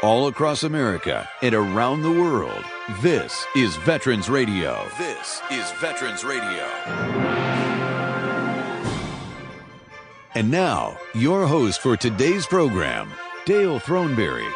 all across America and around the world. This is Veterans Radio. This is Veterans Radio. And now, your host for today's program, Dale Throneberry.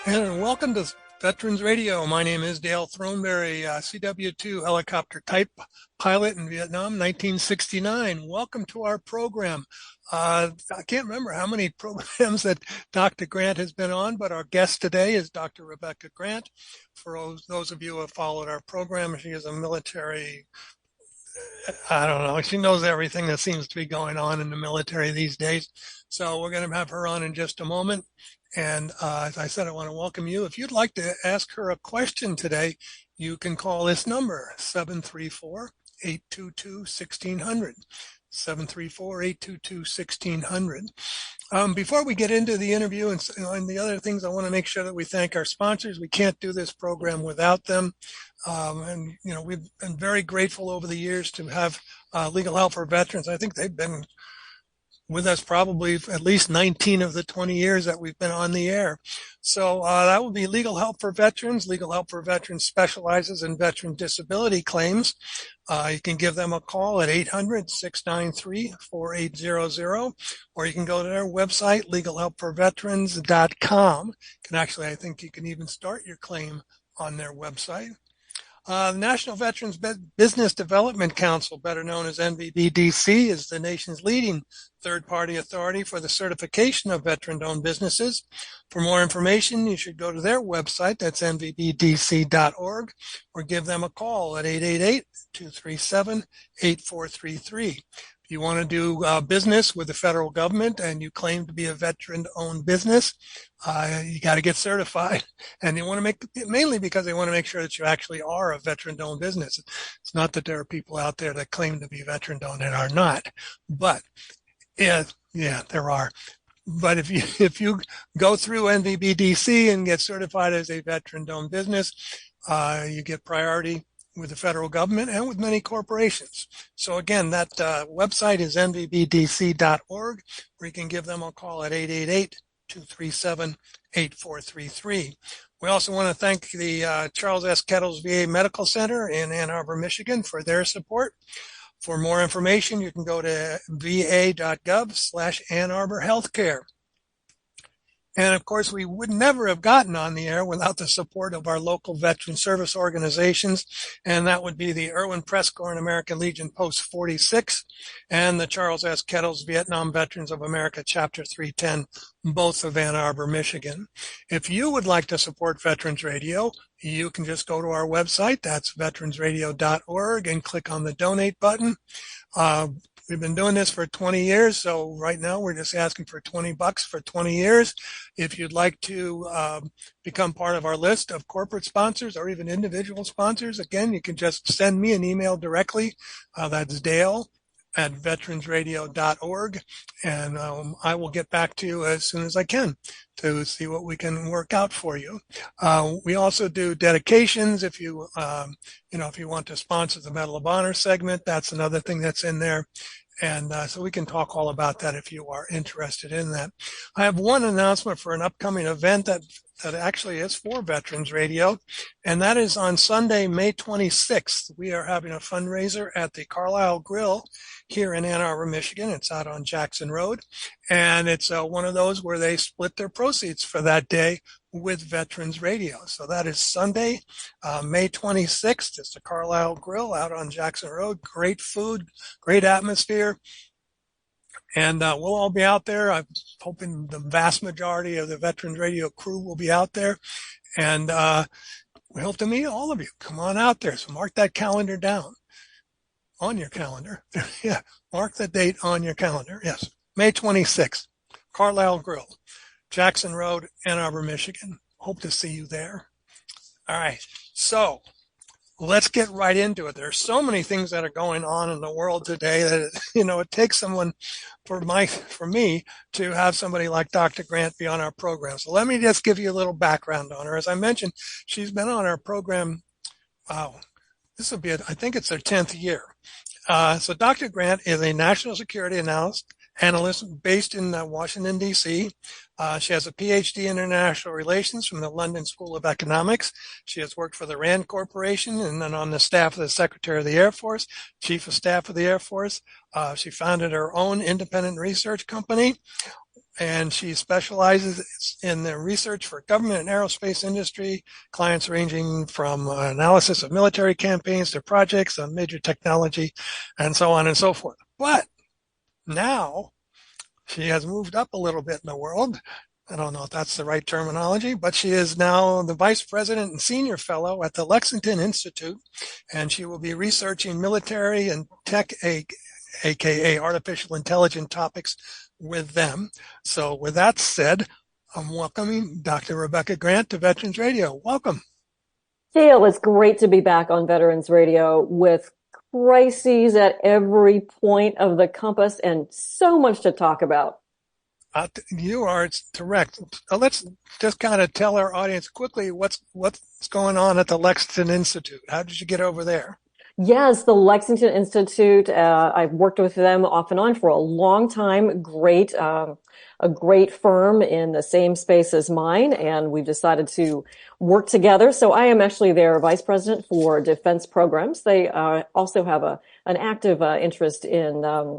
And welcome to Veterans Radio. My name is Dale Throneberry, CW2 helicopter type pilot in Vietnam, 1969. Welcome to our program. I can't remember how many programs that Dr. Grant has been on, but our guest today is Dr. Rebecca Grant. For those of you who have followed our program, she is a military, she knows everything that seems to be going on in the military these days. So we're going to have her on in just a moment. And as I said, I want to welcome you. If you'd like to ask her a question today, you can call this number, 734-822-1600. 734-822-1600. Before we get into the interview and the other things, I want to make sure that we thank our sponsors. We can't do this program without them. We've been very grateful over the years to have Legal Help for Veterans. I think they've been with us probably at least 19 of the 20 years that we've been on the air. So that would be Legal Help for Veterans. Legal Help for Veterans specializes in veteran disability claims. You can give them a call at 800-693-4800, or you can go to their website, legalhelpforveterans.com. I think you can even start your claim on their website. The National Veterans Business Development Council, better known as NVBDC, is the nation's leading third-party authority for the certification of veteran-owned businesses. For more information, you should go to their website, that's nvbdc.org, or give them a call at 888-237-8433. If you want to do business with the federal government and you claim to be a veteran-owned business, you got to get certified. And they want to mainly because they want to make sure that you actually are a veteran-owned business. It's not that there are people out there that claim to be veteran-owned and are not. But yeah, there are. But if you go through NVBDC and get certified as a veteran-owned business, you get priority with the federal government and with many corporations. So again, that website is nvbdc.org, where you can give them a call at 888-237-8433. We also want to thank the Charles S. Kettles VA Medical Center in Ann Arbor, Michigan for their support. For more information, you can go to va.gov/Ann Arbor Healthcare. And of course, we would never have gotten on the air without the support of our local veteran service organizations. And that would be the Irwin Prescorn and American Legion Post 46 and the Charles S. Kettles Vietnam Veterans of America Chapter 310, both of Ann Arbor, Michigan. If you would like to support Veterans Radio, you can just go to our website. That's veteransradio.org and click on the donate button. We've been doing this for 20 years, so right now we're just asking for $20 for 20 years. If you'd like to become part of our list of corporate sponsors or even individual sponsors, again, you can just send me an email directly. That's Dale@veteransradio.org, and I will get back to you as soon as I can to see what we can work out for you. We also do dedications. If you want to sponsor the Medal of Honor segment, that's another thing that's in there. And so we can talk all about that if you are interested in that. I have one announcement for an upcoming event that actually is for Veterans Radio, and that is on Sunday, May 26th. We are having a fundraiser at the Carlisle Grill here in Ann Arbor, Michigan. It's out on Jackson Road, and it's one of those where they split their proceeds for that day with Veterans Radio. So that is Sunday, May 26th. It's the Carlisle Grill out on Jackson Road. Great food, great atmosphere. And we'll all be out there. I'm hoping the vast majority of the Veterans Radio crew will be out there. And we hope to meet all of you. Come on out there. So mark that calendar down on your calendar. Yeah, mark the date on your calendar. Yes, May 26th, Carlisle Grill, Jackson Road, Ann Arbor, Michigan. Hope to see you there. All right. So let's get right into it. There's so many things that are going on in the world today that, it takes someone for me to have somebody like Dr. Grant be on our program. So let me just give you a little background on her. As I mentioned, she's been on our program. Wow. This will be, I think it's her 10th year. So Dr. Grant is a national security analyst analyst based in Washington, D.C. She has a PhD in international relations from the London School of Economics. She has worked for the RAND Corporation and then on the staff of the Secretary of the Air Force, Chief of Staff of the Air Force. She founded her own independent research company, and she specializes in the research for government and aerospace industry, clients ranging from analysis of military campaigns to projects on major technology and so on and so forth. But now she has moved up a little bit in the world. I don't know if that's the right terminology, but she is now the vice president and senior fellow at the Lexington Institute, and she will be researching military and tech, aka artificial intelligence topics with them. So with that said, I'm welcoming Dr. Rebecca Grant to Veterans Radio. Welcome. Dale, it's great to be back on Veterans Radio with crises at every point of the compass and so much to talk about. You are, it's correct. Let's just kind of tell our audience quickly what's going on at the Lexington Institute. How did you get over there? Yes, the Lexington Institute. I've worked with them off and on for a long time. A great firm in the same space as mine, and we've decided to work together. So I am actually their vice president for defense programs. They also have an active interest in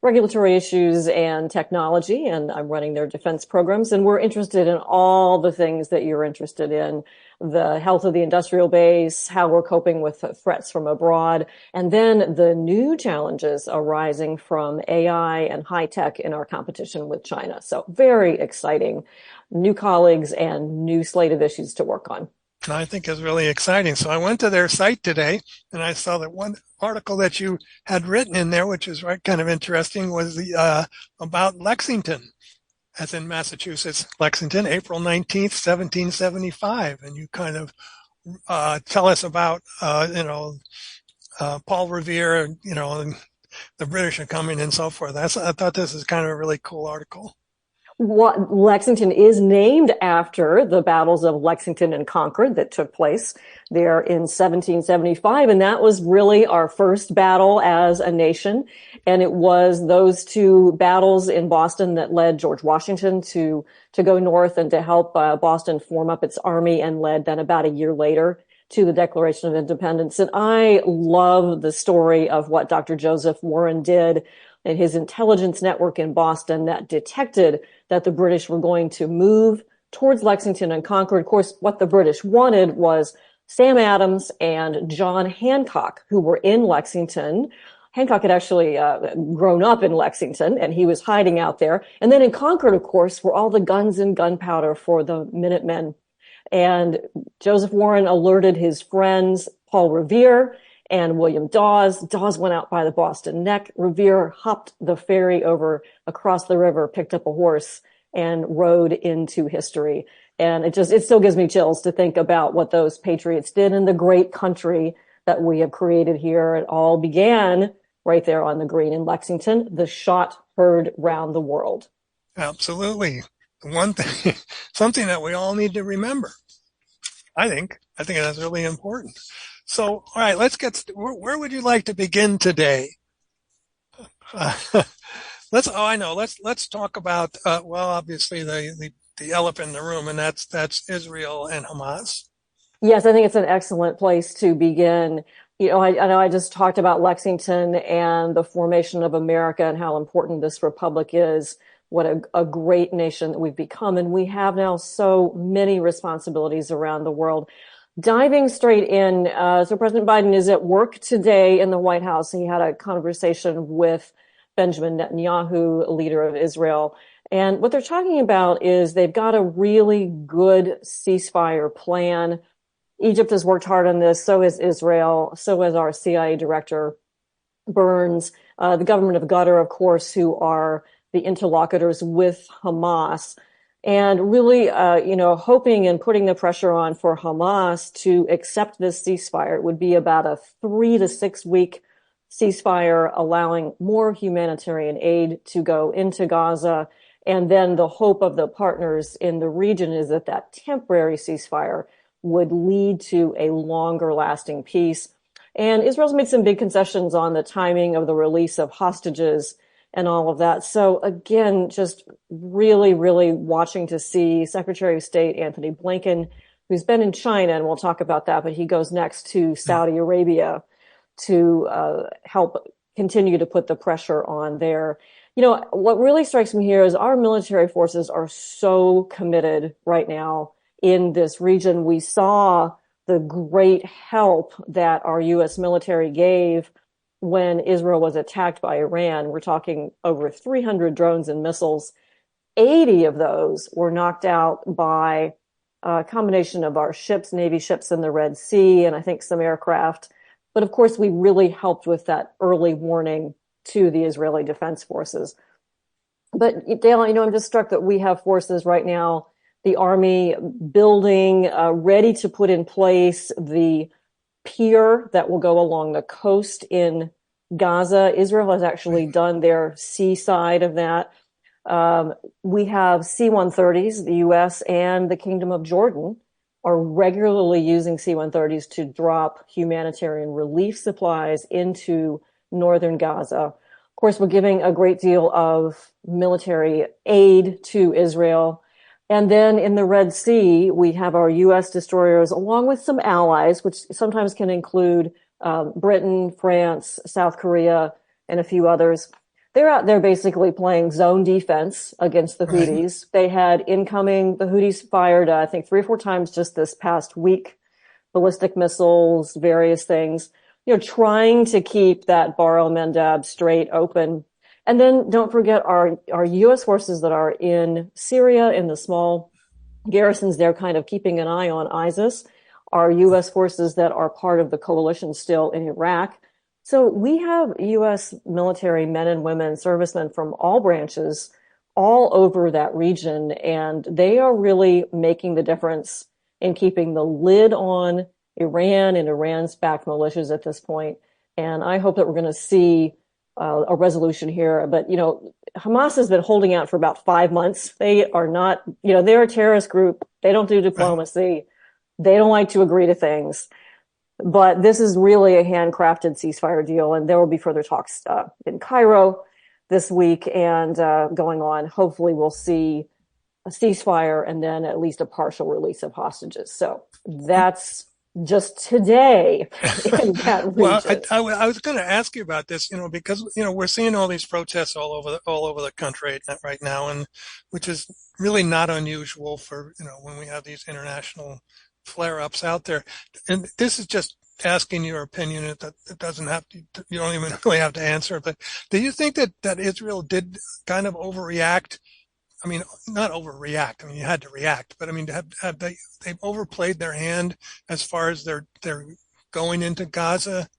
regulatory issues and technology, and I'm running their defense programs. And we're interested in all the things that you're interested in: the health of the industrial base, how we're coping with threats from abroad, and then the new challenges arising from AI and high tech in our competition with China. So very exciting, new colleagues and new slate of issues to work on. I think is really exciting. So I went to their site today and I saw that one article that you had written in there, which is kind of interesting, was the about Lexington, as in Massachusetts, Lexington, April 19th, 1775. And you kind of tell us about, Paul Revere, and the British are coming and so forth. I thought this is kind of a really cool article. What Lexington is named after the battles of Lexington and Concord that took place there in 1775. And that was really our first battle as a nation. And it was those two battles in Boston that led George Washington to go north and to help Boston form up its army, and led then about a year later to the Declaration of Independence. And I love the story of what Dr. Joseph Warren did and his intelligence network in Boston that detected that the British were going to move towards Lexington and Concord. Of course, what the British wanted was Sam Adams and John Hancock, who were in Lexington. Hancock had actually grown up in Lexington, and he was hiding out there. And then in Concord, of course, were all the guns and gunpowder for the Minutemen. And Joseph Warren alerted his friends, Paul Revere and William Dawes. Dawes went out by the Boston Neck. Revere hopped the ferry over across the river, picked up a horse, and rode into history. And it still gives me chills to think about what those patriots did in the great country that we have created here. It all began right there on the green in Lexington. The shot heard round the world. Absolutely. One thing, something that we all need to remember. I think that's really important. So, all right, let's where would you like to begin today? Let's talk about, obviously the elephant in the room, and that's Israel and Hamas. Yes, I think it's an excellent place to begin. I know I just talked about Lexington and the formation of America and how important this republic is. What a great nation that we've become. And we have now so many responsibilities around the world. Diving straight in, so President Biden is at work today in the White House. He had a conversation with Benjamin Netanyahu, leader of Israel. And what they're talking about is they've got a really good ceasefire plan. Egypt has worked hard on this. So has Israel. So has our CIA director, Burns. The government of Qatar, of course, who are the interlocutors with Hamas. And really, hoping and putting the pressure on for Hamas to accept this ceasefire. It would be about a 3 to 6 week ceasefire, allowing more humanitarian aid to go into Gaza. And then the hope of the partners in the region is that temporary ceasefire would lead to a longer lasting peace. And Israel's made some big concessions on the timing of the release of hostages. and all of that. So again, just really, really watching to see Secretary of State Anthony Blinken, who's been in China, and we'll talk about that, but he goes next to Saudi Arabia to help continue to put the pressure on there. You know, what really strikes me here is our military forces are so committed right now in this region. We saw the great help that our U.S. military gave when Israel was attacked by Iran. We're talking over 300 drones and missiles. 80 of those were knocked out by a combination of our ships, Navy ships in the Red Sea, and I think some aircraft. But of course, we really helped with that early warning to the Israeli Defense Forces. But Dale, I'm just struck that we have forces right now, the Army building, ready to put in place the pier that will go along the coast in Gaza. Israel has actually done their seaside of that. We have C-130s, the U.S. and the Kingdom of Jordan are regularly using C-130s to drop humanitarian relief supplies into northern Gaza. Of course, we're giving a great deal of military aid to Israel. And then in the Red Sea, we have our U.S. destroyers, along with some allies, which sometimes can include Britain, France, South Korea, and a few others. They're out there basically playing zone defense against the Houthis. Right. They had the Houthis fired, I think, 3 or 4 times just this past week, ballistic missiles, various things, trying to keep that Bar el-Mandab Strait open. And then don't forget our U.S. forces that are in Syria, in the small garrisons there, kind of keeping an eye on ISIS, our U.S. forces that are part of the coalition still in Iraq. So we have U.S. military men and women, servicemen from all branches, all over that region, and they are really making the difference in keeping the lid on Iran and Iran's backed militias at this point. And I hope that we're going to see a resolution here. But, Hamas has been holding out for about 5 months. They are not, they're a terrorist group. They don't do diplomacy. They don't like to agree to things. But this is really a handcrafted ceasefire deal, and there will be further talks in Cairo this week and going on. Hopefully we'll see a ceasefire and then at least a partial release of hostages. So that's just today in that region. Well, I was going to ask you about this, because, we're seeing all these protests all over the country right now, and which is really not unusual for, when we have these international flare-ups out there. And this is just asking your opinion. It doesn't have to, you don't even really have to answer. But do you think that Israel did kind of overreact? I mean, not overreact. I mean, you had to react, but I mean, have they've overplayed their hand as far as they're going into Gaza?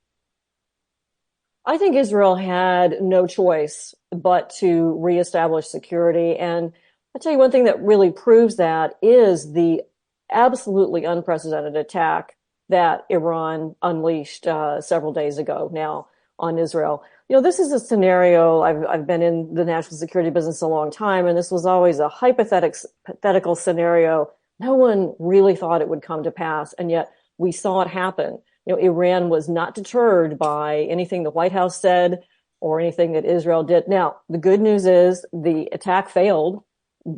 I think Israel had no choice but to reestablish security. And I'll tell you one thing that really proves that is the absolutely unprecedented attack that Iran unleashed several days ago now on Israel. This is a scenario, I've been in the national security business a long time, and this was always a hypothetical scenario. No one really thought it would come to pass, and yet we saw it happen. Iran was not deterred by anything the White House said or anything that Israel did. Now, the good news is the attack failed.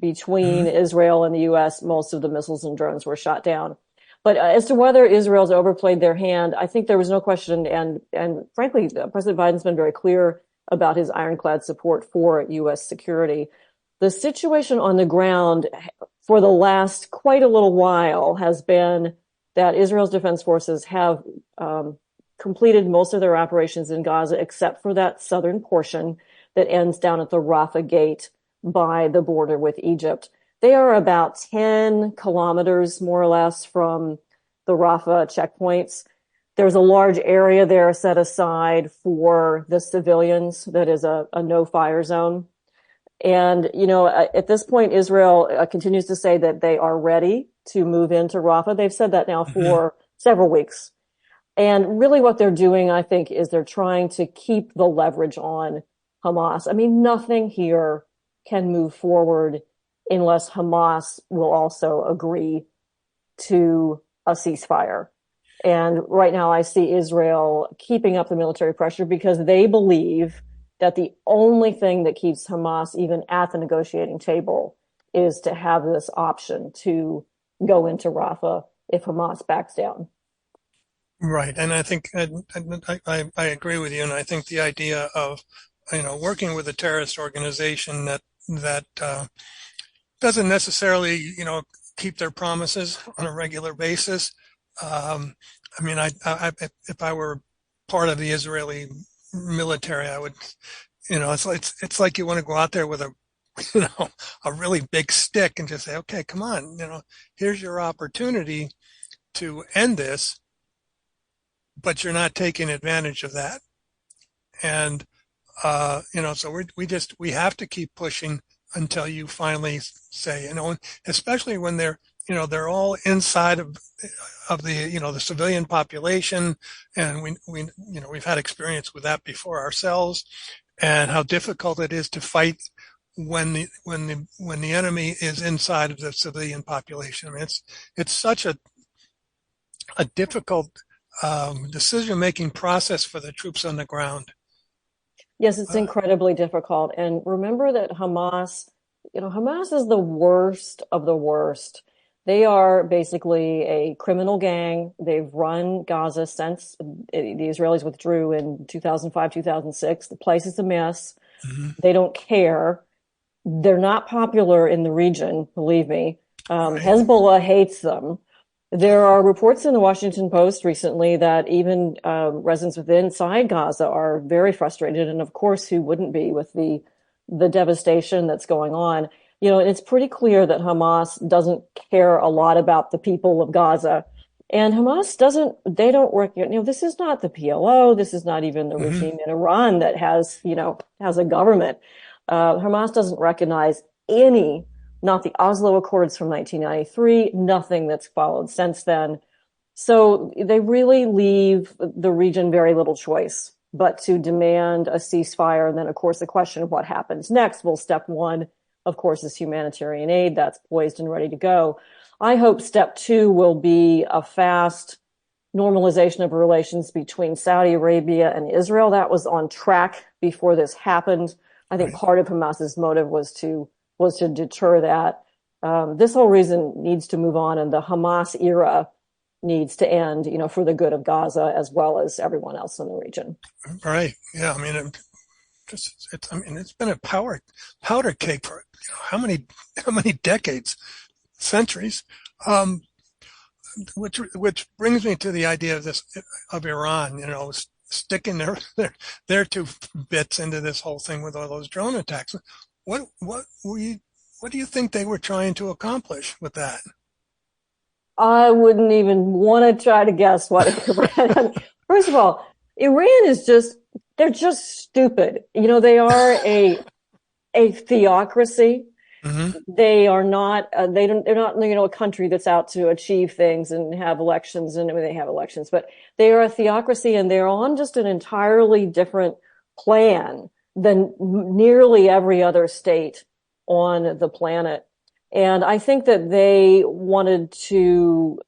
Between Israel and the U.S., most of the missiles and drones were shot down. But as to whether Israel's overplayed their hand, I think there was no question. And frankly, President Biden's been very clear about his ironclad support for U.S. security. The situation on the ground for the last quite a little while has been that Israel's defense forces have completed most of their operations in Gaza, except for that southern portion that ends down at the Rafah gate by the border with Egypt. They are about 10 kilometers, more or less, from the Rafah checkpoints. There's a large area there set aside for the civilians that is a no-fire zone. And, at this point, Israel continues to say that they are ready to move into Rafah. They've said that now for several weeks. And really what they're doing, I think, is they're trying to keep the leverage on Hamas. I mean, nothing here can move forward unless Hamas will also agree to a ceasefire. And right now I see Israel keeping up the military pressure because they believe that the only thing that keeps Hamas even at the negotiating table is to have this option to go into Rafah if Hamas backs down. Right, and I think I agree with you, and I think the idea of working with a terrorist organization that doesn't necessarily keep their promises on a regular basis. I mean, if I were part of the Israeli military, I would, it's like you want to go out there with a really big stick and just say, okay, come on, here's your opportunity to end this, but you're not taking advantage of that. And, so we have to keep pushing until you finally say, especially when they're all inside of the, the civilian population. And we've had experience with that before ourselves, and how difficult it is to fight when the enemy is inside of the civilian population. I mean, it's such a difficult decision-making process for the troops on the ground. Yes, it's incredibly difficult. And remember that Hamas is the worst of the worst. They are basically a criminal gang. They've run Gaza since the Israelis withdrew in 2005, 2006. The place is a mess. Mm-hmm. They don't care. They're not popular in the region, believe me. Right. Hezbollah hates them. There are reports in the Washington Post recently that even residents inside Gaza are very frustrated, and of course, who wouldn't be with the devastation that's going on? And it's pretty clear that Hamas doesn't care a lot about the people of Gaza, and Hamas they don't work. This is not the PLO. This is not even the mm-hmm. regime in Iran that has a government. Hamas doesn't recognize not the Oslo Accords from 1993, nothing that's followed since then. So they really leave the region very little choice but to demand a ceasefire. And then, of course, the question of what happens next. Well, step one, of course, is humanitarian aid. That's poised and ready to go. I hope step two will be a fast normalization of relations between Saudi Arabia and Israel. That was on track before this happened. I think part of Hamas's motive was to deter that. This whole region needs to move on, and the Hamas era needs to end, for the good of Gaza as well as everyone else in the region. Right. Yeah. I mean, it's been a powder cake for how many decades, centuries. Which brings me to the idea of Iran, sticking their two bits into this whole thing with all those drone attacks. What do you think they were trying to accomplish with that? I wouldn't even want to try to guess what Iran. First of all, Iran they're just stupid. They are a theocracy. Mm-hmm. They are not. They're not. A country that's out to achieve things and have elections. And they have elections, but they are a theocracy, and they're on just an entirely different plan than nearly every other state on the planet. And I think that they wanted to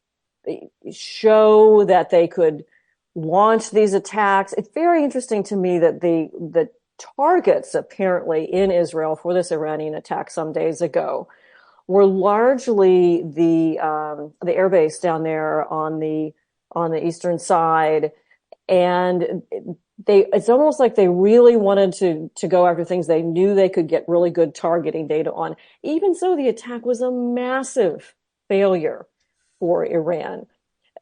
show that they could launch these attacks. It's very interesting to me that the targets apparently in Israel for this Iranian attack some days ago were largely the airbase down there on the eastern side. And it's almost like they really wanted to go after things they knew they could get really good targeting data on. Even so, the attack was a massive failure for Iran.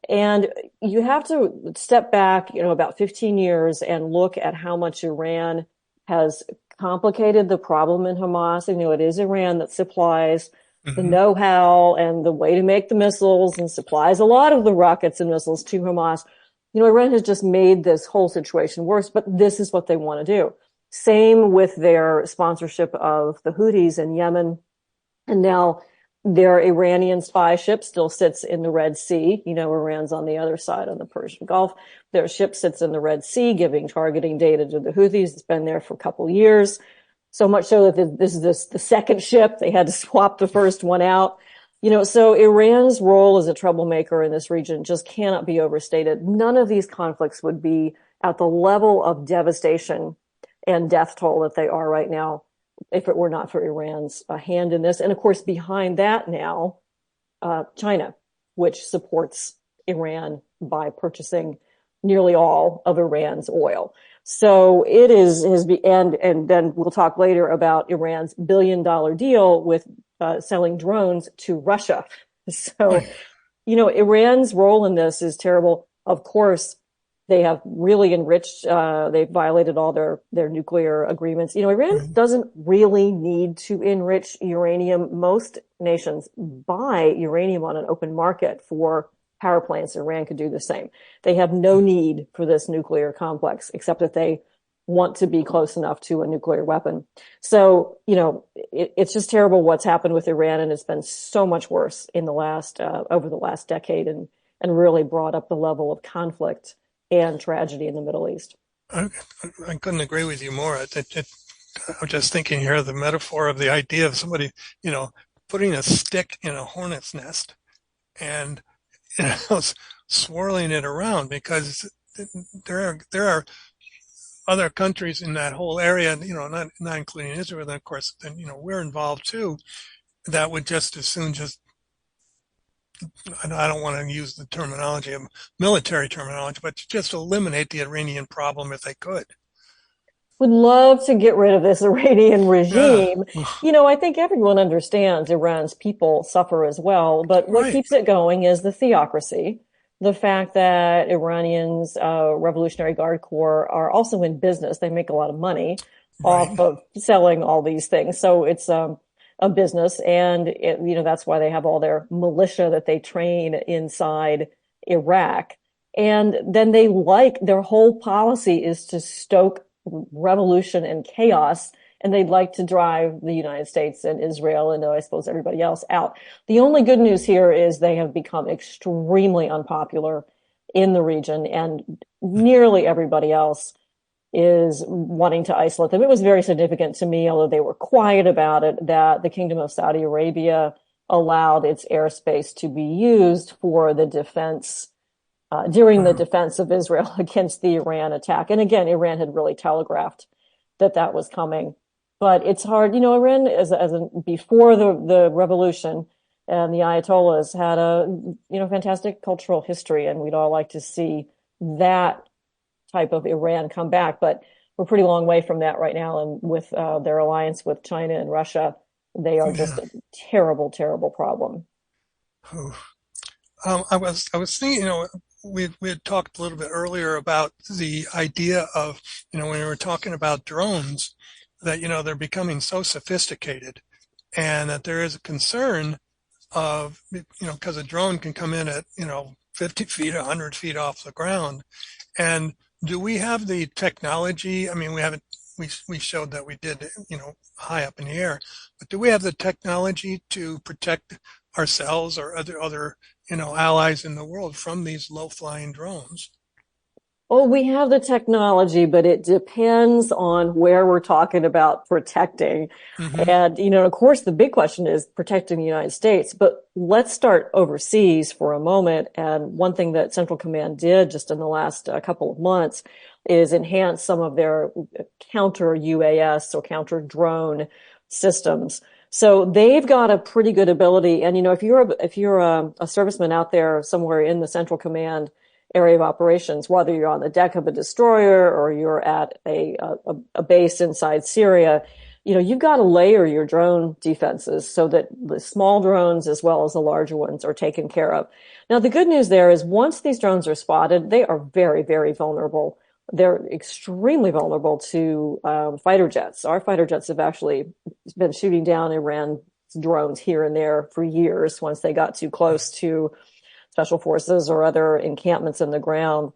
And you have to step back, about 15 years and look at how much Iran has complicated the problem in Hamas. It is Iran that supplies mm-hmm. the know-how and the way to make the missiles and supplies a lot of the rockets and missiles to Hamas. Iran has just made this whole situation worse, but this is what they want to do. Same with their sponsorship of the Houthis in Yemen. And now their Iranian spy ship still sits in the Red Sea. Iran's on the other side on the Persian Gulf. Their ship sits in the Red Sea giving targeting data to the Houthis. It's been there for a couple of years. So much so that this is the second ship. They had to swap the first one out. So Iran's role as a troublemaker in this region just cannot be overstated. None of these conflicts would be at the level of devastation and death toll that they are right now, if it were not for Iran's hand in this. And of course, behind that now, China, which supports Iran by purchasing nearly all of Iran's oil. So it and then we'll talk later about Iran's $1 billion deal with selling drones to Russia. So, Iran's role in this is terrible. Of course, they have really enriched, they've violated all their nuclear agreements. Iran doesn't really need to enrich uranium. Most nations buy uranium on an open market for power plants. Iran could do the same. They have no need for this nuclear complex, except that they want to be close enough to a nuclear weapon. So, it's just terrible what's happened with Iran, and it's been so much worse in the over the last decade, and really brought up the level of conflict and tragedy in the Middle East. I couldn't agree with you more. I'm just thinking here of the metaphor of the idea of somebody, putting a stick in a hornet's nest and swirling it around, because there are other countries in that whole area, not including Israel, and of course, then, we're involved too, that would just as soon I don't want to use the terminology of military terminology, but just eliminate the Iranian problem if they could. Would love to get rid of this Iranian regime. Yeah. I think everyone understands Iran's people suffer as well, but what keeps it going is the theocracy. The fact that Iranians, Revolutionary Guard Corps, are also in business. They make a lot of money off of selling all these things. So it's a business, and that's why they have all their militia that they train inside Iraq. And then their whole policy is to stoke revolution and chaos, and they'd like to drive the United States and Israel and I suppose everybody else out. The only good news here is they have become extremely unpopular in the region, and nearly everybody else is wanting to isolate them. It was very significant to me, although they were quiet about it, that the Kingdom of Saudi Arabia allowed its airspace to be used for the defense during the defense of Israel against the Iran attack. And again, Iran had really telegraphed that was coming. But it's hard, Iran, before the revolution, and the Ayatollahs had a, fantastic cultural history, and we'd all like to see that type of Iran come back. But we're pretty long way from that right now. And with their alliance with China and Russia, they are just a terrible, terrible problem. I was thinking, we had talked a little bit earlier about the idea of, when we were talking about drones, that, they're becoming so sophisticated, and that there is a concern of, because a drone can come in at, 50 feet, 100 feet off the ground. And do we have the technology? I mean, we showed that we did, high up in the air, but do we have the technology to protect ourselves or other allies in the world from these low-flying drones? Oh, we have the technology, but it depends on where we're talking about protecting. Mm-hmm. And, of course, the big question is protecting the United States. But let's start overseas for a moment. And one thing that Central Command did just in the last couple of months is enhance some of their counter UAS or counter drone systems. So they've got a pretty good ability. And, if you're a serviceman out there somewhere in the Central Command area of operations, whether you're on the deck of a destroyer or you're at a base inside Syria, you've got to layer your drone defenses so that the small drones as well as the larger ones are taken care of. Now, the good news there is once these drones are spotted, they are very, very vulnerable. They're extremely vulnerable to fighter jets. Our fighter jets have actually been shooting down Iran's drones here and there for years once they got too close to special forces or other encampments in the ground.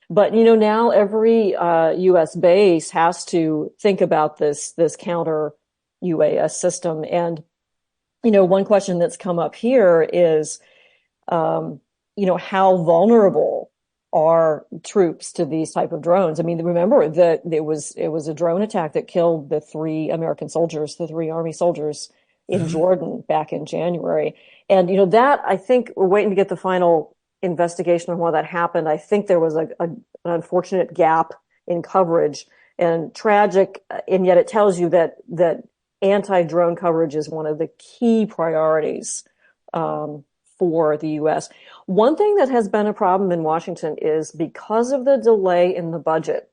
But, now every U.S. base has to think about this counter UAS system. And, one question that's come up here is, how vulnerable are troops to these type of drones? I mean, remember that it was a drone attack that killed the three Army soldiers in mm-hmm. Jordan back in January. And, that, I think we're waiting to get the final investigation on why that happened. I think there was an unfortunate gap in coverage and tragic, and yet it tells you that anti-drone coverage is one of the key priorities for the U.S. One thing that has been a problem in Washington is because of the delay in the budget,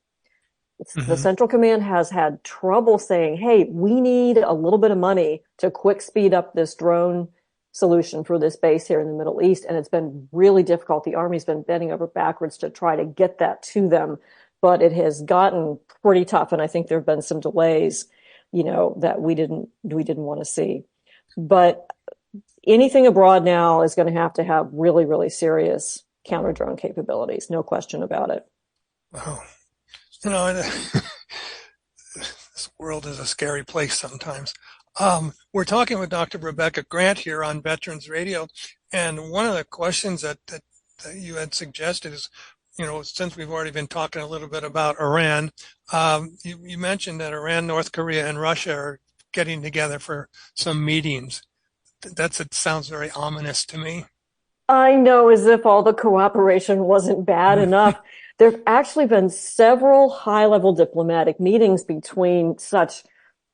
the Central Command has had trouble saying, hey, we need a little bit of money to quick speed up this drone solution for this base here in the Middle East. And it's been really difficult. The Army's been bending over backwards to try to get that to them, but it has gotten pretty tough. And I think there have been some delays, that we didn't want to see. But anything abroad now is going to have really, really serious counter drone capabilities. No question about it. Wow. This world is a scary place sometimes. We're talking with Dr. Rebecca Grant here on Veterans Radio, and one of the questions that you had suggested is, since we've already been talking a little bit about Iran, you mentioned that Iran, North Korea, and Russia are getting together for some meetings. It sounds very ominous to me. I know, as if all the cooperation wasn't bad enough. There have actually been several high-level diplomatic meetings between such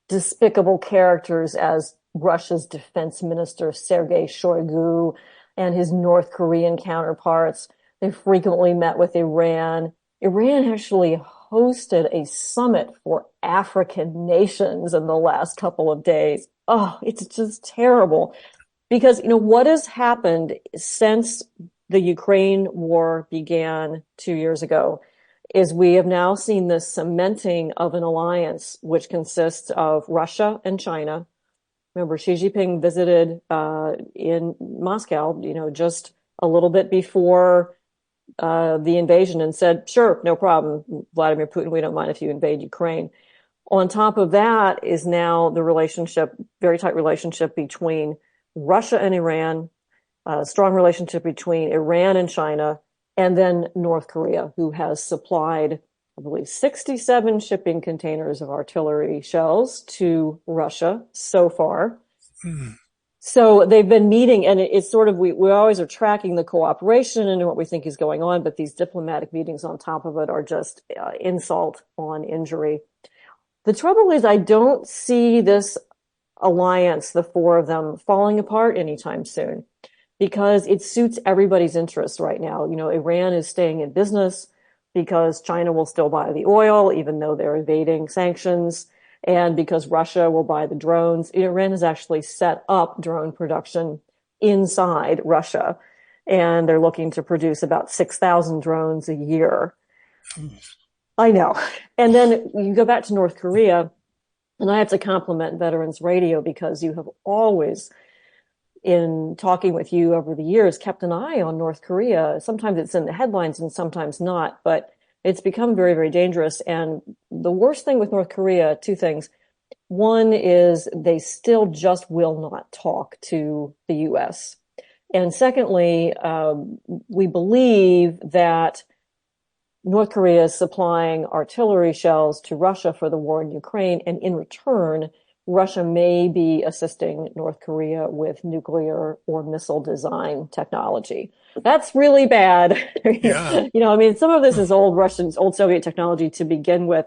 despicable characters as Russia's defense minister, Sergei Shoigu, and his North Korean counterparts. They frequently met with Iran. Iran actually hosted a summit for African nations in the last couple of days. Oh, it's just terrible. Because, what has happened since the Ukraine war began 2 years ago is we have now seen this cementing of an alliance which consists of Russia and China. Remember, Xi Jinping visited in Moscow, just a little bit before the invasion and said, sure, no problem, Vladimir Putin, we don't mind if you invade Ukraine. On top of that is now the relationship, very tight relationship between Russia and Iran, a strong relationship between Iran and China, and then North Korea, who has supplied, I believe, 67 shipping containers of artillery shells to Russia so far. So they've been meeting, and it's sort of, we always are tracking the cooperation and what we think is going on, but these diplomatic meetings on top of it are just insult on injury. The trouble is I don't see this alliance, the four of them, falling apart anytime soon, because it suits everybody's interest right now. Iran is staying in business because China will still buy the oil, even though they're evading sanctions, and because Russia will buy the drones. Iran has actually set up drone production inside Russia, and they're looking to produce about 6,000 drones a year. I know. And then you go back to North Korea, and I have to compliment Veterans Radio because you have always, in talking with you over the years, kept an eye on North Korea. Sometimes it's in the headlines and sometimes not, but it's become very, very dangerous. And the worst thing with North Korea, two things. One is they still just will not talk to the U.S. And secondly, we believe that North Korea is supplying artillery shells to Russia for the war in Ukraine, and in return, Russia may be assisting North Korea with nuclear or missile design technology. That's really bad. Yeah. Some of this is old Soviet technology to begin with.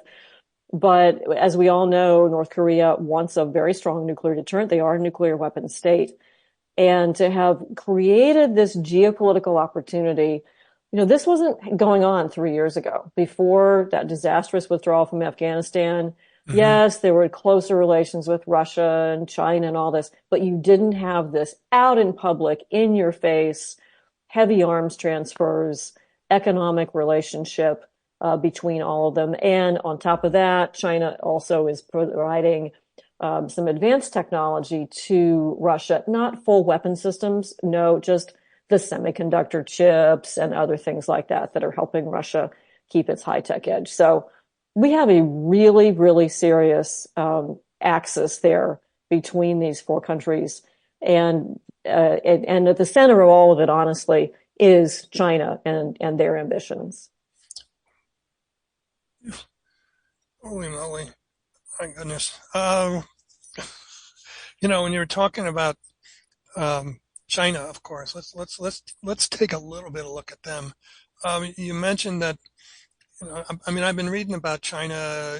But as we all know, North Korea wants a very strong nuclear deterrent. They are a nuclear weapon state. And to have created this geopolitical opportunity, this wasn't going on 3 years ago. Before that disastrous withdrawal from Afghanistan, yes, there were closer relations with Russia and China and all this, but you didn't have this out in public, in your face, heavy arms transfers, economic relationship between all of them. And on top of that, China also is providing some advanced technology to Russia, not full weapon systems, no, just the semiconductor chips and other things like that are helping Russia keep its high-tech edge. So we have a really, really serious axis there between these four countries. And at the center of all of it, honestly, is China and their ambitions. Holy moly. My goodness. When you're talking about China, of course, let's take a little bit of a look at them. You mentioned that I mean, I've been reading about China.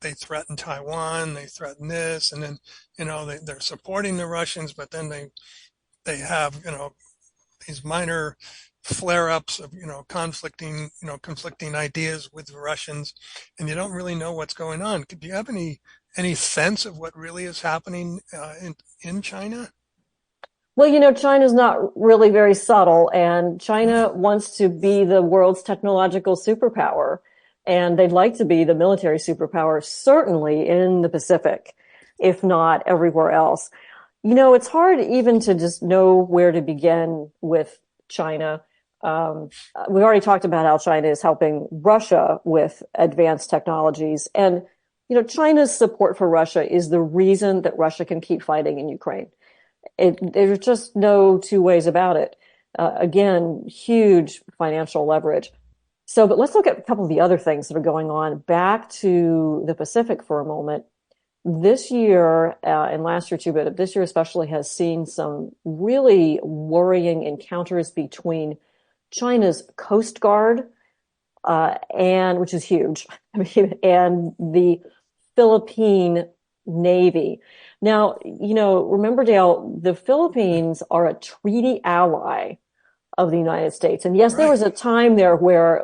They threaten Taiwan, they threaten this, and then they're supporting the Russians, but then they have these minor flare-ups of conflicting ideas with the Russians, and you don't really know what's going on. Do you have any sense of what really is happening in China? Well, China's not really very subtle, and China wants to be the world's technological superpower, and they'd like to be the military superpower, certainly in the Pacific, if not everywhere else. It's hard even to just know where to begin with China. We already talked about how China is helping Russia with advanced technologies, and China's support for Russia is the reason that Russia can keep fighting in Ukraine. There's just no two ways about it. Again, huge financial leverage. But let's look at a couple of the other things that are going on. Back to the Pacific for a moment. This year, and last year too, but this year especially, has seen some really worrying encounters between China's Coast Guard, which is huge, and the Philippine Navy. Now, remember, Dale, the Philippines are a treaty ally of the United States. And yes, there was a time there where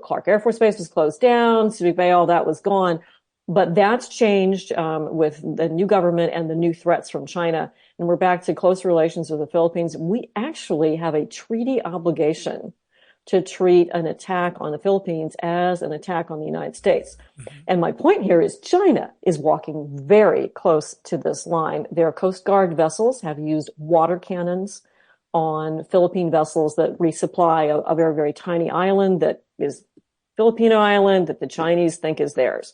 Clark Air Force Base was closed down, Subic Bay, all that was gone. But that's changed with the new government and the new threats from China. And we're back to close relations with the Philippines. We actually have a treaty obligation to treat an attack on the Philippines as an attack on the United States. Mm-hmm. And my point here is China is walking very close to this line. Their Coast Guard vessels have used water cannons on Philippine vessels that resupply a very, very tiny island that is Filipino island that the Chinese think is theirs.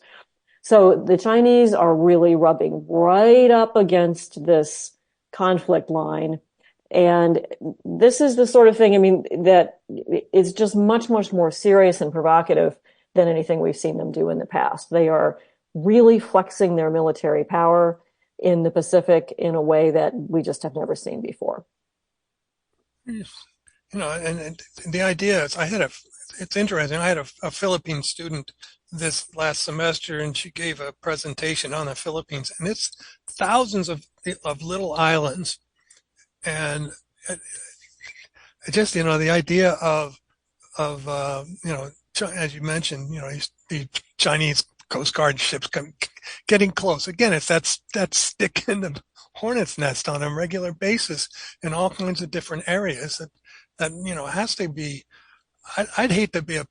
So the Chinese are really rubbing right up against this conflict line. And this is the sort of thing, that is just much, much more serious and provocative than anything we've seen them do in the past. They are really flexing their military power in the Pacific in a way that we just have never seen before. And the idea is, it's interesting. I had a Philippine student this last semester, and she gave a presentation on the Philippines, and it's thousands of little islands. And just, the idea of as you mentioned, the Chinese Coast Guard ships getting close. Again, it's that stick in the hornet's nest on a regular basis in all kinds of different areas that has to be. I'd hate to be a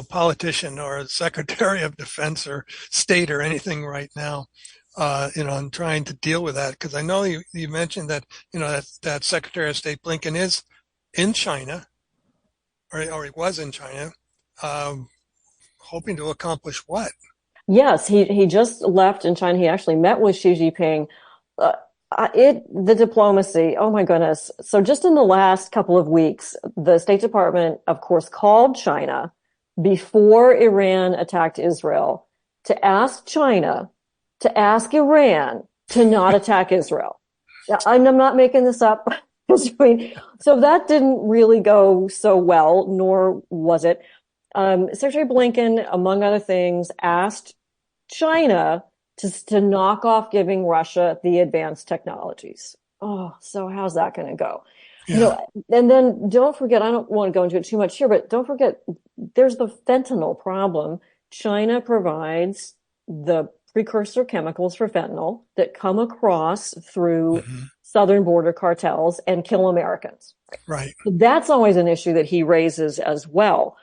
politician or a secretary of defense or state or anything right now. And trying to deal with that, because I know you mentioned that that Secretary of State Blinken is in China, or he was in China, hoping to accomplish what? Yes, he just left in China. He actually met with Xi Jinping. The diplomacy, oh my goodness. So just in the last couple of weeks, the State Department, of course, called China before Iran attacked Israel to ask China to ask Iran to not attack Israel. I'm not making this up. So that didn't really go so well, nor was it. Secretary Blinken, among other things, asked China to knock off giving Russia the advanced technologies. Oh, so how's that going to go? Yeah. And then don't forget, I don't want to go into it too much here, but don't forget, there's the fentanyl problem. China provides the precursor chemicals for fentanyl that come across through southern border cartels and kill Americans. Right. That's always an issue that he raises as well.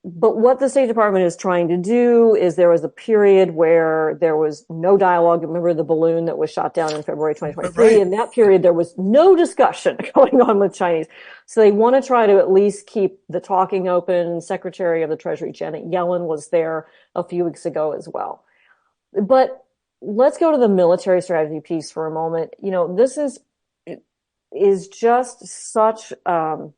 But what the State Department is trying to do is there was a period where there was no dialogue. Remember the balloon that was shot down in February 2023? Right. In that period, there was no discussion going on with Chinese. So they want to try to at least keep the talking open. Secretary of the Treasury Janet Yellen was there a few weeks ago as well. But let's go to the military strategy piece for a moment. This is just such, on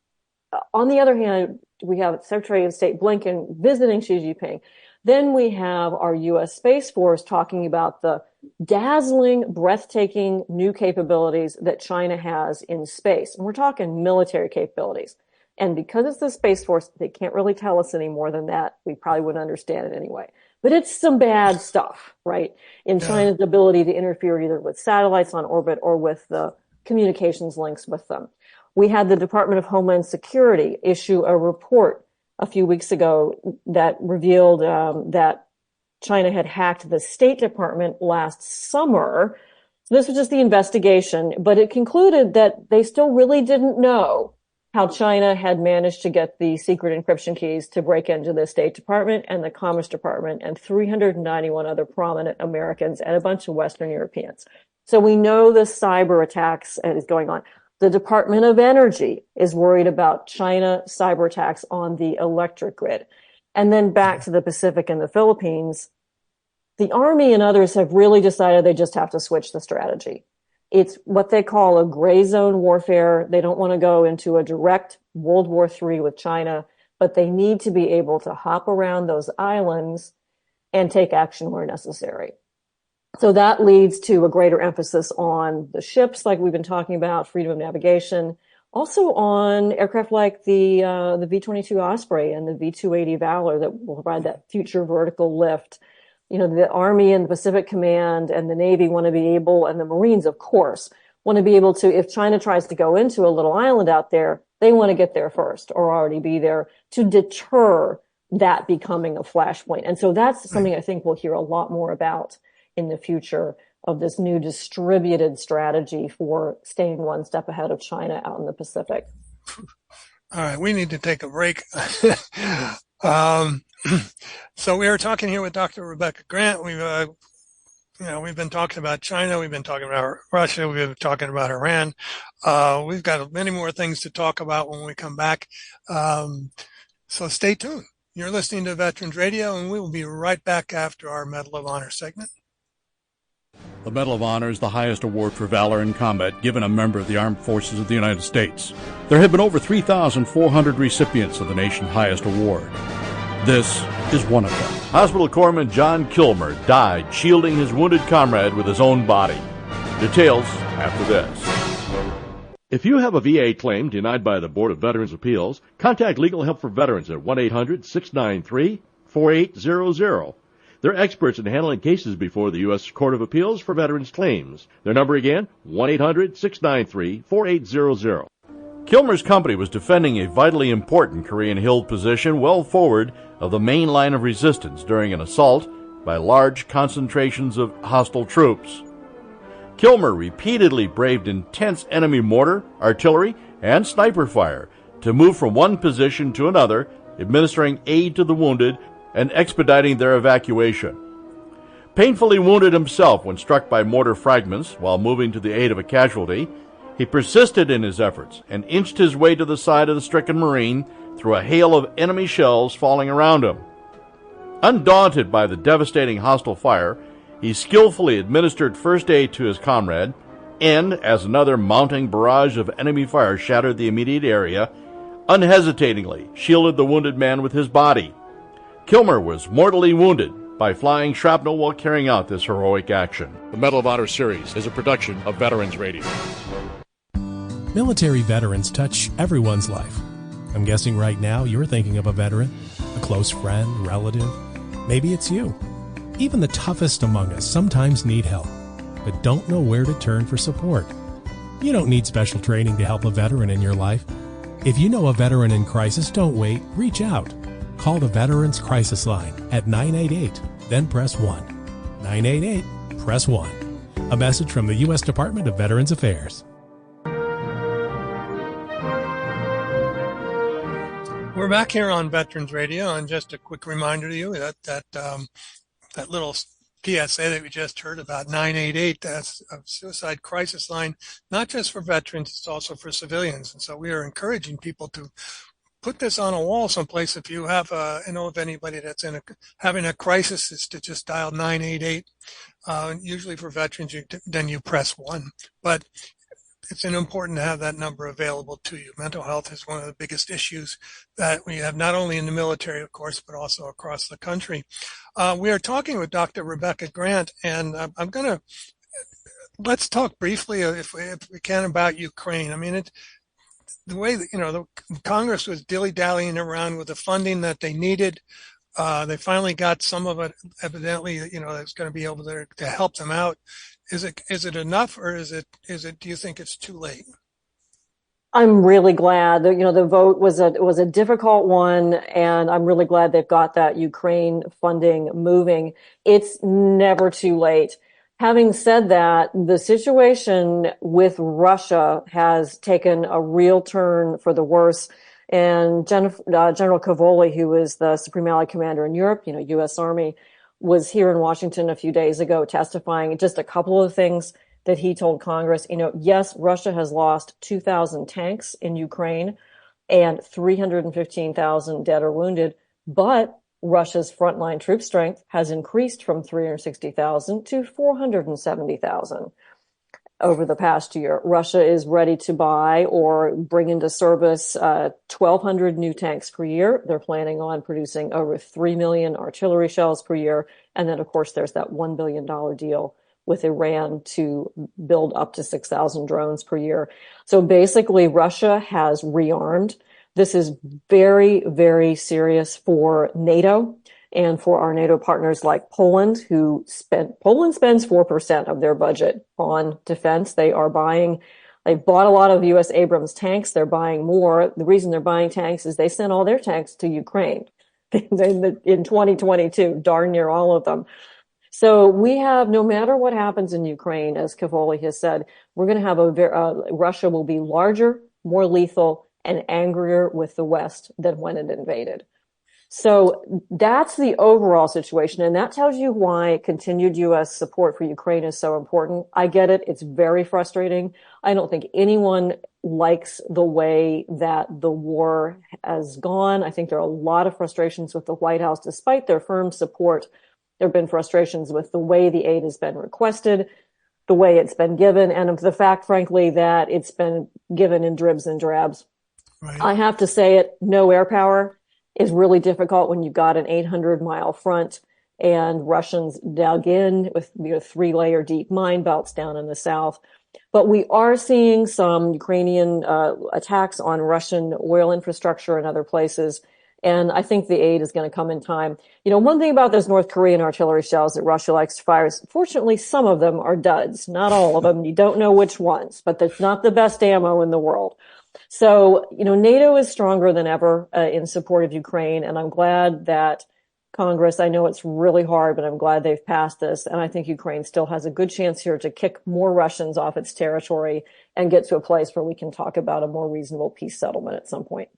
the other hand, we have Secretary of State Blinken visiting Xi Jinping. Then we have our U.S. Space Force talking about the dazzling, breathtaking new capabilities that China has in space. And we're talking military capabilities. And because it's the Space Force, they can't really tell us any more than that. We probably wouldn't understand it anyway. But it's some bad stuff, right? In China's ability to interfere either with satellites on orbit or with the communications links with them. We had the Department of Homeland Security issue a report a few weeks ago that revealed that China had hacked the State Department last summer. So this was just the investigation, but it concluded that they still really didn't know how China had managed to get the secret encryption keys to break into the State Department and the Commerce Department and 391 other prominent Americans and a bunch of Western Europeans. So we know the cyber attacks is going on. The Department of Energy is worried about China cyber attacks on the electric grid. And then back to the Pacific and the Philippines, the Army and others have really decided they just have to switch the strategy. It's what they call a gray zone warfare. They don't want to go into a direct World War III with China, but they need to be able to hop around those islands and take action where necessary. So that leads to a greater emphasis on the ships, like we've been talking about, freedom of navigation, also on aircraft like the V-22 Osprey and the V-280 Valor that will provide that future vertical lift. You know, the Army and the Pacific Command and the Navy want to be able, and the Marines, of course, want to be able to, if China tries to go into a little island out there, they want to get there first or already be there to deter that becoming a flashpoint. And so that's something I think we'll hear a lot more about in the future of this new distributed strategy for staying one step ahead of China out in the Pacific. All right, we need to take a break. So we are talking here with Dr. Rebecca Grant. We've been talking about China. We've been talking about Russia. We've been talking about Iran. We've got many more things to talk about when we come back. So stay tuned. You're listening to Veterans Radio, and we will be right back after our Medal of Honor segment. The Medal of Honor is the highest award for valor in combat given a member of the Armed Forces of the United States. There have been over 3,400 recipients of the nation's highest award. This is one of them. Hospital Corpsman John Kilmer died shielding his wounded comrade with his own body. Details after this. If you have a VA claim denied by the Board of Veterans Appeals, contact Legal Help for Veterans at 1-800-693-4800. They're experts in handling cases before the U.S. Court of Appeals for Veterans Claims. Their number again, 1-800-693-4800. Kilmer's company was defending a vitally important Korean Hill position well forward of the main line of resistance during an assault by large concentrations of hostile troops. Kilmer repeatedly braved intense enemy mortar, artillery, and sniper fire to move from one position to another, administering aid to the wounded and expediting their evacuation. Painfully wounded himself when struck by mortar fragments while moving to the aid of a casualty, he persisted in his efforts and inched his way to the side of the stricken Marine through a hail of enemy shells falling around him. Undaunted by the devastating hostile fire, he skillfully administered first aid to his comrade, and, as another mounting barrage of enemy fire shattered the immediate area, unhesitatingly shielded the wounded man with his body. Kilmer was mortally wounded by flying shrapnel while carrying out this heroic action. The Medal of Honor series is a production of Veterans Radio. Military veterans touch everyone's life. I'm guessing right now you're thinking of a veteran, a close friend, relative. Maybe it's you. Even the toughest among us sometimes need help, but don't know where to turn for support. You don't need special training to help a veteran in your life. If you know a veteran in crisis, don't wait. Reach out. Call the Veterans Crisis Line at 988, then press 1. 988, press 1. A message from the U.S. Department of Veterans Affairs. We're back here on Veterans Radio, and just a quick reminder to you that little PSA that we just heard about 988, that's a suicide crisis line, not just for veterans, it's also for civilians. And so we are encouraging people to put this on a wall someplace. If you have, if anybody that's having a crisis, is to just dial 988. Usually for veterans, then you press 1. But it's important to have that number available to you. Mental health is one of the biggest issues that we have, not only in the military, of course, but also across the country. We are talking with Dr. Rebecca Grant, and let's talk briefly, if we can, about Ukraine. I mean, the way that, the Congress was dilly-dallying around with the funding that they needed. They finally got some of it, evidently, that's going to be able to help them out. Is it enough, or do you think it's too late? I'm really glad that, the vote was a difficult one, and I'm really glad they've got that Ukraine funding moving. It's never too late. Having said that, the situation with Russia has taken a real turn for the worse. And General Cavoli, who is the Supreme Allied Commander in Europe, U.S. Army, was here in Washington a few days ago testifying just a couple of things that he told Congress. Yes, Russia has lost 2,000 tanks in Ukraine and 315,000 dead or wounded, but Russia's frontline troop strength has increased from 360,000 to 470,000 over the past year. Russia is ready to buy or bring into service 1,200 new tanks per year. They're planning on producing over 3 million artillery shells per year. And then, of course, there's that $1 billion deal with Iran to build up to 6,000 drones per year. So basically, Russia has rearmed. This is very, very serious for NATO and for our NATO partners like Poland, Poland spends 4% of their budget on defense. They've bought a lot of U.S. Abrams tanks. They're buying more. The reason they're buying tanks is they sent all their tanks to Ukraine in 2022, darn near all of them. So we have, no matter what happens in Ukraine, as Cavoli has said, we're going to have Russia will be larger, more lethal, and angrier with the West than when it invaded. So that's the overall situation. And that tells you why continued U.S. support for Ukraine is so important. I get it. It's very frustrating. I don't think anyone likes the way that the war has gone. I think there are a lot of frustrations with the White House, despite their firm support. There have been frustrations with the way the aid has been requested, the way it's been given, and the fact, frankly, that it's been given in dribs and drabs. Right. I have to say it, no air power is really difficult when you've got an 800-mile front and Russians dug in with 3-layer deep mine belts down in the south. But we are seeing some Ukrainian attacks on Russian oil infrastructure and other places. And I think the aid is going to come in time. One thing about those North Korean artillery shells that Russia likes to fire is, fortunately, some of them are duds. Not all of them. You don't know which ones, but that's not the best ammo in the world. So, NATO is stronger than ever in support of Ukraine. And I'm glad that Congress, I know it's really hard, but I'm glad they've passed this. And I think Ukraine still has a good chance here to kick more Russians off its territory and get to a place where we can talk about a more reasonable peace settlement at some point.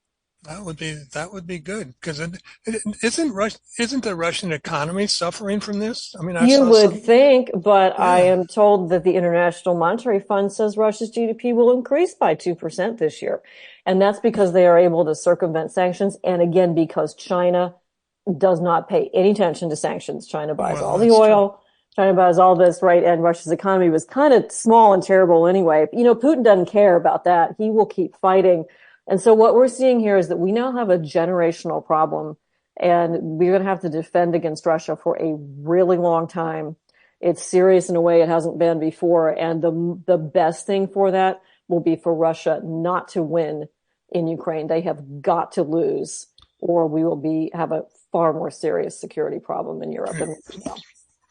That would be good, because isn't the Russian economy suffering from this? I mean, you would think, but yeah. I am told that the International Monetary Fund says Russia's GDP will increase by 2% this year, and that's because they are able to circumvent sanctions, and again because China does not pay any attention to sanctions. China buys all the oil. True. China buys all this, right? And Russia's economy was kind of small and terrible anyway. Putin doesn't care about that. He will keep fighting. And so what we're seeing here is that we now have a generational problem, and we're going to have to defend against Russia for a really long time. It's serious in a way it hasn't been before. And the best thing for that will be for Russia not to win in Ukraine. They have got to lose, or we will have a far more serious security problem in Europe.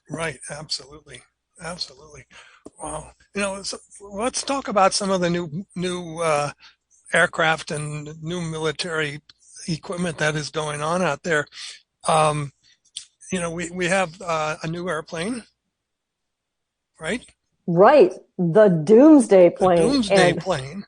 Right. Absolutely. Wow. So let's talk about some of the new aircraft and new military equipment that is going on out there. We have a new airplane, right? Right. The Doomsday plane.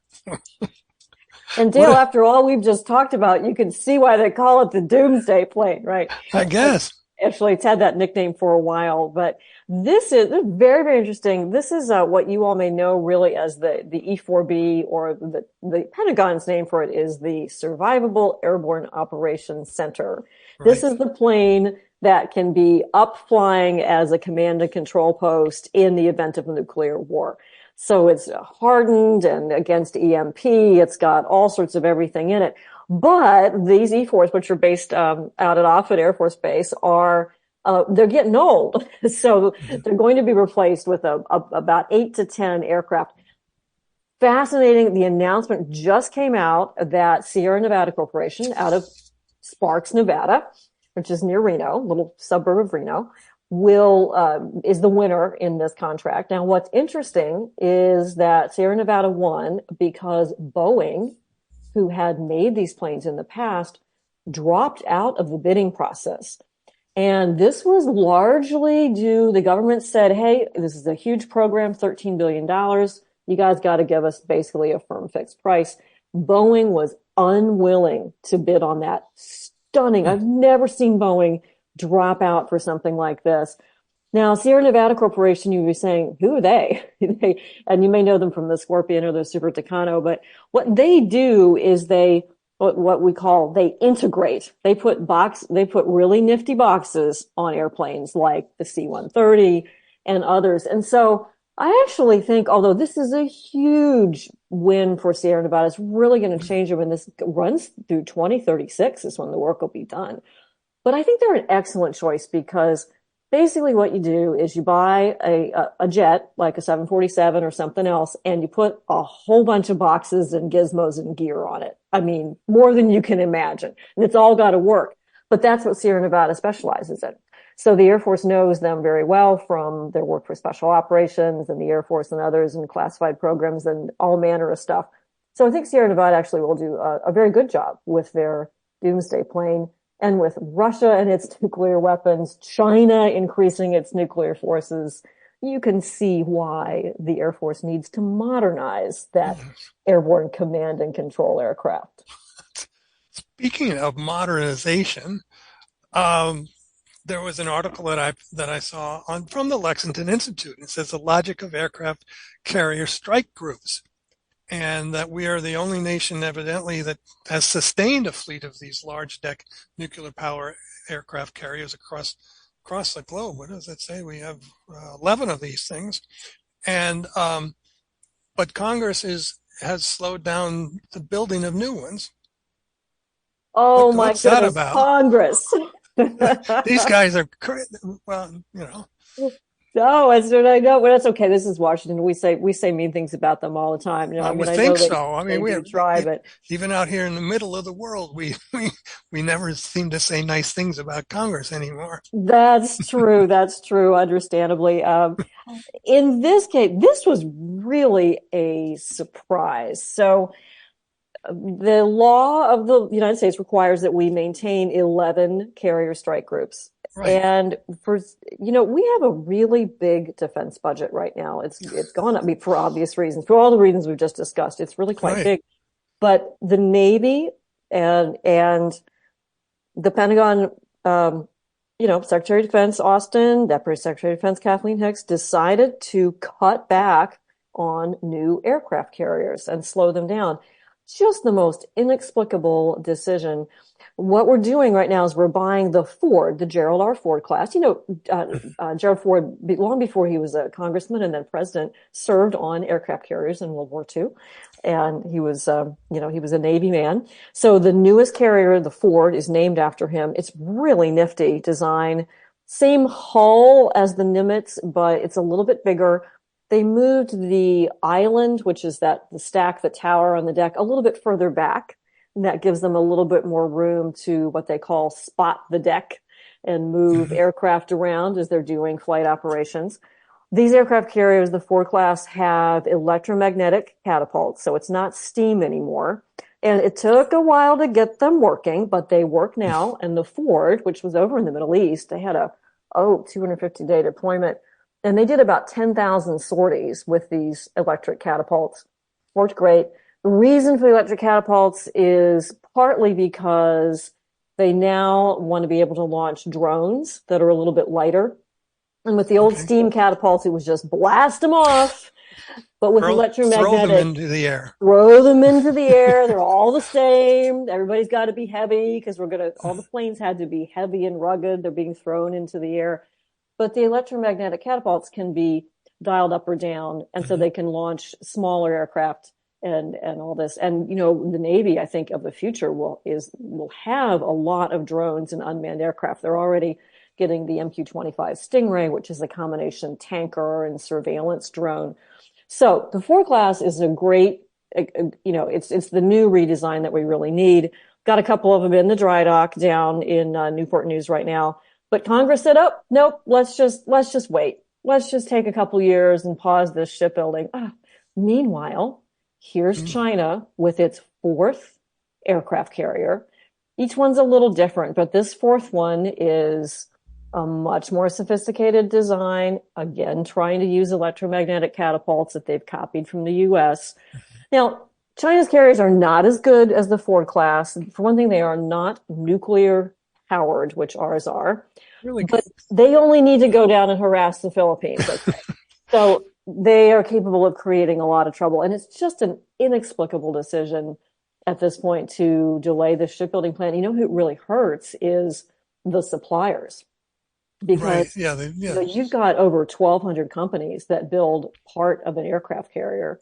And Dale, after all we've just talked about, you can see why they call it the Doomsday plane, right? I guess. Actually, it's had that nickname for a while, but this is very, very interesting. This is what you all may know really as the E-4B, or the Pentagon's name for it is the Survivable Airborne Operations Center. Right. This is the plane that can be up flying as a command and control post in the event of a nuclear war. So it's hardened and against EMP. It's got all sorts of everything in it. But these E-4s, which are based out at Offutt Air Force Base, they're getting old. So they're going to be replaced with about 8 to 10 aircraft. fascinating. The announcement just came out that Sierra Nevada Corporation out of Sparks, Nevada, which is near Reno, little suburb of Reno, is the winner in this contract. Now, what's interesting is that Sierra Nevada won because Boeing, who had made these planes in the past, dropped out of the bidding process. And this was largely due, the government said, hey, this is a huge program, $13 billion. You guys got to give us basically a firm fixed price. Boeing was unwilling to bid on that. Stunning. I've never seen Boeing drop out for something like this. Now, Sierra Nevada Corporation, you'd be saying, who are they? And you may know them from the Scorpion or the Super Tucano, but what they do is they integrate. They put really nifty boxes on airplanes like the C-130 and others. And so I actually think, although this is a huge win for Sierra Nevada, it's really going to change it when this runs through 2036 is when the work will be done. But I think they're an excellent choice because basically what you do is you buy a jet, like a 747 or something else, and you put a whole bunch of boxes and gizmos and gear on it. I mean, more than you can imagine. And it's all got to work. But that's what Sierra Nevada specializes in. So the Air Force knows them very well from their work for special operations and the Air Force and others and classified programs and all manner of stuff. So I think Sierra Nevada actually will do a very good job with their doomsday plane. And with Russia and its nuclear weapons, China increasing its nuclear forces, you can see why the Air Force needs to modernize that airborne command and control aircraft. Speaking of modernization, there was an article that I saw from the Lexington Institute. It says the logic of aircraft carrier strike groups, and that we are the only nation evidently that has sustained a fleet of these large deck nuclear power aircraft carriers across the globe. What does it say? We have 11 of these things, and but Congress has slowed down the building of new ones. Oh my what's that goodness, about? Congress. These guys are, well, you know. No, that's what I know. Well, that's okay. This is Washington. We say mean things about them all the time. You know, I mean, would I think know so. I mean, we try, but even out here in the middle of the world, we never seem to say nice things about Congress anymore. That's true. That's true. Understandably, in this case, this was really a surprise. So, the law of the United States requires that we maintain 11 carrier strike groups. Right. And we have a really big defense budget right now. It's gone up for obvious reasons, for all the reasons we've just discussed. It's really quite big. But the Navy and the Pentagon, Secretary of Defense Austin, Deputy Secretary of Defense Kathleen Hicks decided to cut back on new aircraft carriers and slow them down. Just the most inexplicable decision. What we're doing right now is we're buying the Gerald R. Ford class. Gerald Ford, long before he was a congressman and then president, served on aircraft carriers in World War II. And he was a Navy man. So the newest carrier, the Ford, is named after him. It's really nifty design. Same hull as the Nimitz, but it's a little bit bigger. They moved the island, which is the stack, the tower on the deck, a little bit further back. And that gives them a little bit more room to what they call spot the deck and move aircraft around as they're doing flight operations. These aircraft carriers, the Ford class, have electromagnetic catapults, so it's not steam anymore. And it took a while to get them working, but they work now. And the Ford, which was over in the Middle East, they had a 250-day deployment. And they did about 10,000 sorties with these electric catapults. Worked great. The reason for the electric catapults is partly because they now want to be able to launch drones that are a little bit lighter. And with the old steam catapults, it was just blast them off. But with electromagnetic, throw them into the air. Throw them into the air. They're all the same. Everybody's got to be heavy because all the planes had to be heavy and rugged. They're being thrown into the air. But the electromagnetic catapults can be dialed up or down. And so they can launch smaller aircraft and all this. And, the Navy, I think, of the future will have a lot of drones and unmanned aircraft. They're already getting the MQ-25 Stingray, which is a combination tanker and surveillance drone. So the 4 class is a great, it's the new redesign that we really need. Got a couple of them in the dry dock down in Newport News right now. But Congress said, oh, nope, let's just wait. Let's just take a couple years and pause this shipbuilding. Meanwhile, here's China with its 4th aircraft carrier. Each one's a little different, but this 4th one is a much more sophisticated design, again, trying to use electromagnetic catapults that they've copied from the US. Now, China's carriers are not as good as the Ford class. For one thing, they are not nuclear powered, which ours are. Really good. But they only need to go down and harass the Philippines. Okay? So they are capable of creating a lot of trouble. And it's just an inexplicable decision at this point to delay the shipbuilding plan. You know who it really hurts is the suppliers. Because you've got over 1,200 companies that build part of an aircraft carrier,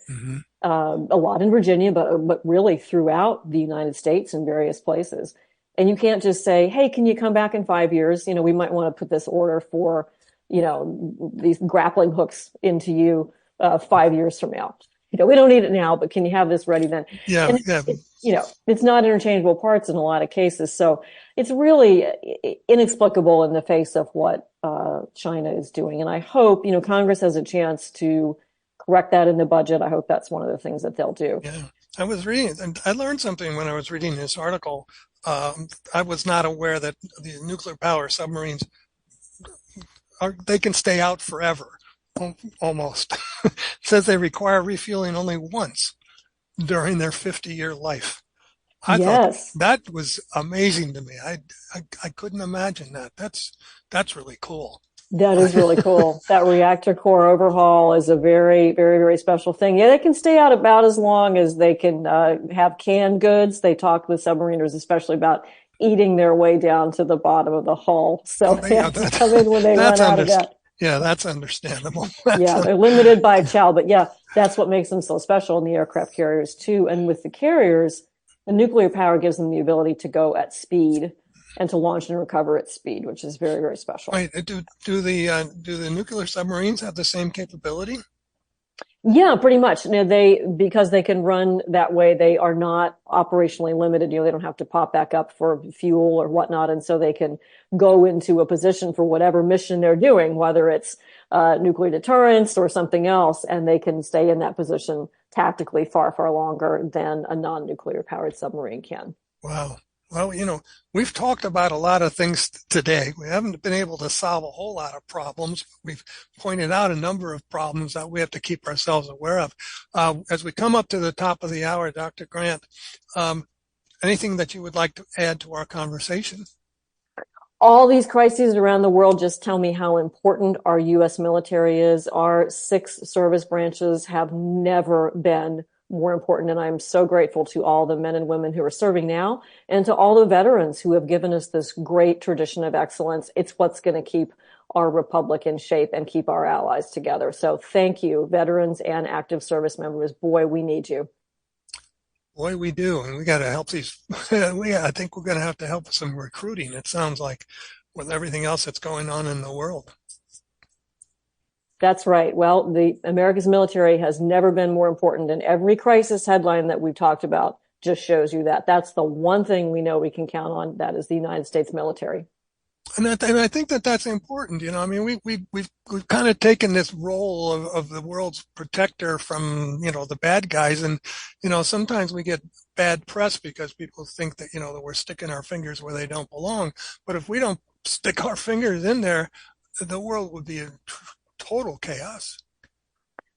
a lot in Virginia, but really throughout the United States in various places. And you can't just say, hey, can you come back in 5 years? We might want to put this order for, these grappling hooks into you 5 years from now. We don't need it now, but can you have this ready then? It's not interchangeable parts in a lot of cases. So it's really inexplicable in the face of what China is doing. And I hope, Congress has a chance to correct that in the budget. I hope that's one of the things that they'll do. Yeah, I was reading it, and I learned something when I was reading this article. I was not aware that the nuclear power submarines, they can stay out forever, almost. It says they require refueling only once during their 50-year life. I thought that was amazing to me. I couldn't imagine that. That's really cool. That is really cool. That reactor core overhaul is a very, very, very special thing. Yeah, they can stay out about as long as they can have canned goods. They talk with submariners, especially about eating their way down to the bottom of the hull. So they have to come in when they run out of that. Yeah, that's understandable. They're limited by chow, but that's what makes them so special in the aircraft carriers too. And with the carriers, the nuclear power gives them the ability to go at speed and to launch and recover at speed, which is very, very special. Right. Do the nuclear submarines have the same capability? Yeah, pretty much. Because they can run that way, they are not operationally limited. They don't have to pop back up for fuel or whatnot. And so they can go into a position for whatever mission they're doing, whether it's nuclear deterrence or something else. And they can stay in that position tactically far, far longer than a non-nuclear powered submarine can. Wow. Well, we've talked about a lot of things today. We haven't been able to solve a whole lot of problems. We've pointed out a number of problems that we have to keep ourselves aware of. As we come up to the top of the hour, Dr. Grant, anything that you would like to add to our conversation? All these crises around the world just tell me how important our U.S. military is. Our 6 service branches have never been more important. And I'm so grateful to all the men and women who are serving now and to all the veterans who have given us this great tradition of excellence. It's what's going to keep our republic in shape and keep our allies together. So thank you, veterans and active service members. Boy, we need you. Boy, we do. And we got to help these. I think we're going to have to help with some recruiting. It sounds like with everything else that's going on in the world. That's right. Well, the America's military has never been more important, and every crisis headline that we've talked about just shows you that. That's the one thing we know we can count on. That is the United States military. And I think that's important. We've kind of taken this role of the world's protector from, the bad guys. And, sometimes we get bad press because people think that, that we're sticking our fingers where they don't belong. But if we don't stick our fingers in there, the world would be in total chaos.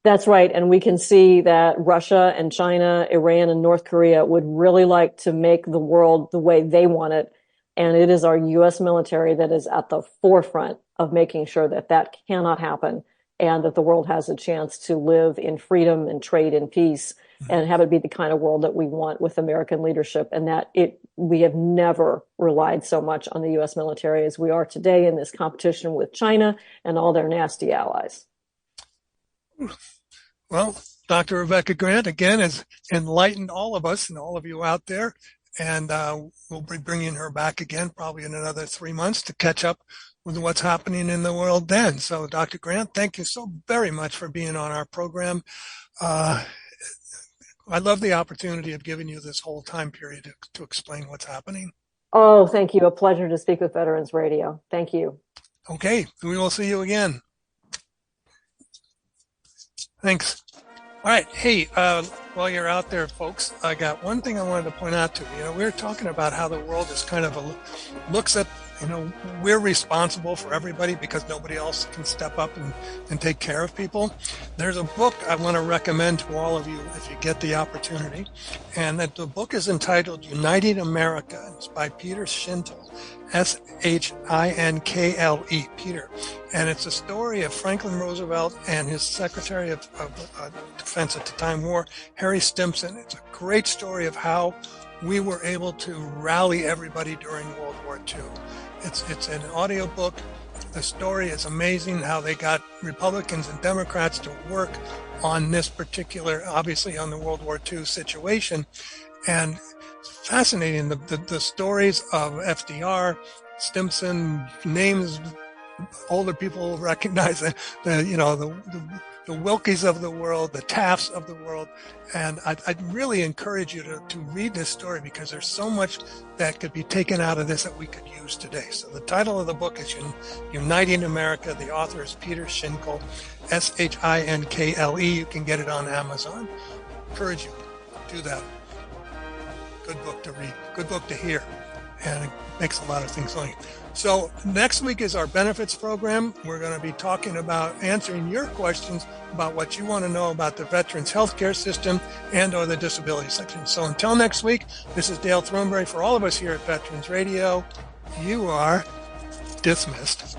That's right. And we can see that Russia and China, Iran and North Korea would really like to make the world the way they want it. And it is our U.S. military that is at the forefront of making sure that that cannot happen and that the world has a chance to live in freedom and trade in peace and have it be the kind of world that we want with American leadership. And that we have never relied so much on the U.S. military as we are today in this competition with China and all their nasty allies. Well, Dr. Rebecca Grant, again, has enlightened all of us and all of you out there. And we'll be bringing her back again probably in another 3 months to catch up with what's happening in the world then. So, Dr. Grant, thank you so very much for being on our program. I love the opportunity of giving you this whole time period to explain what's happening. Oh, thank you. A pleasure to speak with Veterans Radio. Thank you. Okay, we will see you again. Thanks. All right. Hey, while you're out there, folks, I got one thing I wanted to point out to you. We were talking about how the world is kind of looks at, we're responsible for everybody because nobody else can step up and take care of people. There's a book I want to recommend to all of you if you get the opportunity. And the book is entitled Uniting America. It's by Peter Shintle, Shinkle, Peter. And it's a story of Franklin Roosevelt and his Secretary of Defense at the time war, Harry Stimson. It's a great story of how we were able to rally everybody during World War II. It's an audio book. The story is amazing, how they got Republicans and Democrats to work on this particular, obviously on the World War II situation. And it's fascinating, the stories of FDR, Stimson, names older people will recognize, the Wilkies of the world, the Tafts of the world. And I'd really encourage you to read this story because there's so much that could be taken out of this that we could use today. So the title of the book is Uniting America. The author is Peter Shinkel, Shinkle. You can get it on Amazon. Encourage you to do that. Good book to read, good book to hear, and it makes a lot of things funny. So next week is our benefits program. We're going to be talking about answering your questions about what you want to know about the veterans healthcare system and or the disability section. So until next week, this is Dale Throneberry for all of us here at Veterans Radio. You are dismissed.